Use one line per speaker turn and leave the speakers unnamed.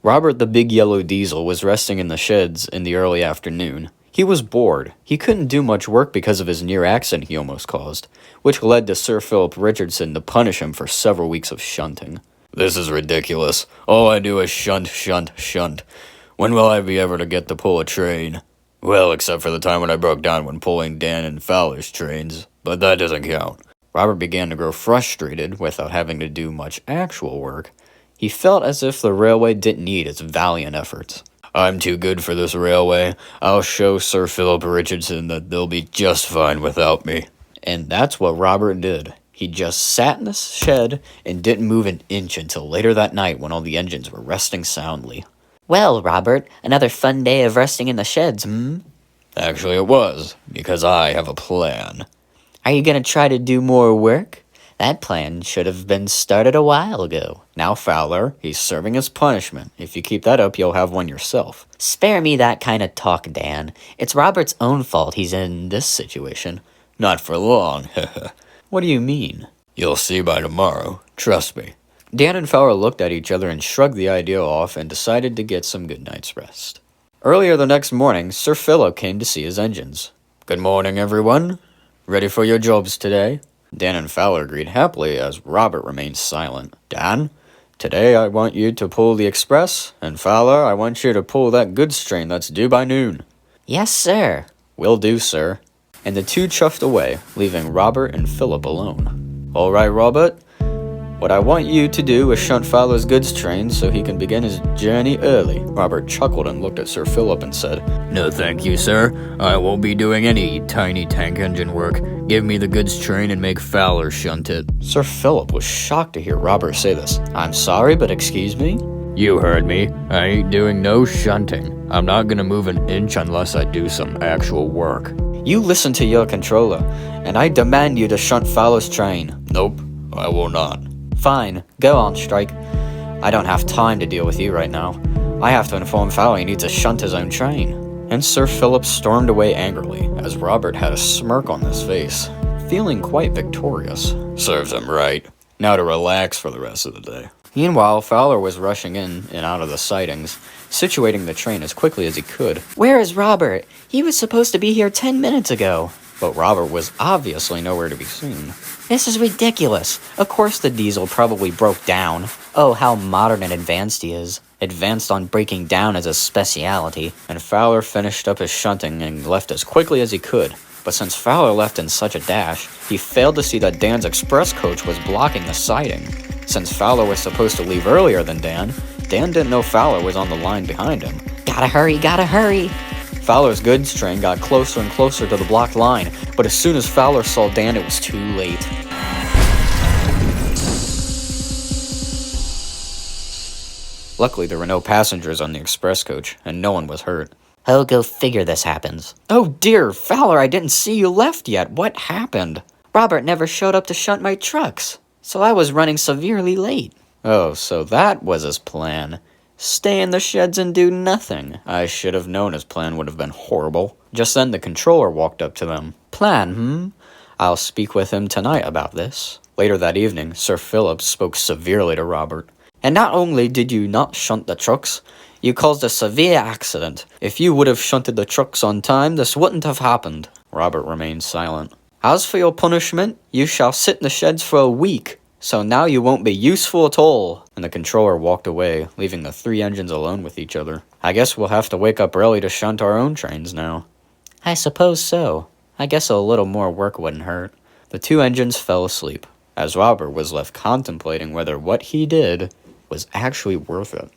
Robert the big yellow diesel was resting in the sheds in the early afternoon. He was bored. He couldn't do much work because of his near accident he almost caused, which led to Sir Philip Richardson to punish him for several weeks of shunting. This is ridiculous. All I do is shunt, shunt, shunt. When will I be ever to get to pull a train? Well, except for the time when I broke down when pulling Dan and Fowler's trains, but that doesn't count. Robert began to grow frustrated without having to do much actual work. He felt as if the railway didn't need its valiant efforts. I'm too good for this railway. I'll show Sir Philip Richardson that they'll be just fine without me. And that's what Robert did. He just sat in the shed and didn't move an inch until later that night when all the engines were resting soundly.
Well, Robert, another fun day of resting in the sheds, hmm?
Actually, it was, because I have a plan.
Are you gonna try to do more work? That plan should have been started a while ago.
Now, Fowler, he's serving his punishment. If you keep that up, you'll have one yourself.
Spare me that kind of talk, Dan. It's Robert's own fault he's in this situation.
Not for long.
What do you mean?
You'll see by tomorrow. Trust me. Dan and Fowler looked at each other and shrugged the idea off and decided to get some good night's rest. Earlier the next morning, Sir Philip came to see his engines. Good morning, everyone. Ready for your jobs today? Dan and Fowler agreed happily as Robert remained silent. Dan, today I want you to pull the express, and Fowler, I want you to pull that goods train that's due by noon.
Yes, sir.
Will do, sir. And the two chuffed away, leaving Robert and Philip alone. All right, Robert. What I want you to do is shunt Fowler's goods train so he can begin his journey early. Robert chuckled and looked at Sir Philip and said, No thank you, sir. I won't be doing any tiny tank engine work. Give me the goods train and make Fowler shunt it. Sir Philip was shocked to hear Robert say this. I'm sorry, but excuse me? You heard me. I ain't doing no shunting. I'm not gonna move an inch unless I do some actual work. You listen to your controller, and I demand you to shunt Fowler's train. Nope, I will not. Fine, go on strike. I don't have time to deal with you right now. I have to inform Fowler he needs to shunt his own train. And Sir Philip stormed away angrily, as Robert had a smirk on his face, feeling quite victorious. Serves him right. Now to relax for the rest of the day. Meanwhile, Fowler was rushing in and out of the sidings, situating the train as quickly as he could.
Where is Robert? He was supposed to be here 10 minutes ago.
But Robert was obviously nowhere to be seen.
This is ridiculous. Of course the diesel probably broke down. Oh, how modern and advanced he is. Advanced on breaking down is his speciality.
And Fowler finished up his shunting and left as quickly as he could. But since Fowler left in such a dash, he failed to see that Dan's express coach was blocking the siding. Since Fowler was supposed to leave earlier than Dan didn't know Fowler was on the line behind him.
Gotta hurry, gotta hurry.
Fowler's goods train got closer and closer to the blocked line, but as soon as Fowler saw Dan, it was too late. Luckily, there were no passengers on the express coach, and no one was hurt.
Oh, go figure this happens.
Oh dear, Fowler, I didn't see you left yet. What happened?
Robert never showed up to shunt my trucks, so I was running severely late.
Oh, so that was his plan. Stay in the sheds and do nothing. I should have known his plan would have been horrible. Just then the controller walked up to them. Plan, I'll speak with him tonight about this. Later that evening, Sir Philip spoke severely to Robert. And not only did you not shunt the trucks, you caused a severe accident. If you would have shunted the trucks on time, this wouldn't have happened. Robert remained silent. As for your punishment, you shall sit in the sheds for a week. So now you won't be useful at all. And the controller walked away, leaving the three engines alone with each other. I guess we'll have to wake up early to shunt our own trains now.
I suppose so. I guess a little more work wouldn't hurt.
The two engines fell asleep, as Robert was left contemplating whether what he did was actually worth it.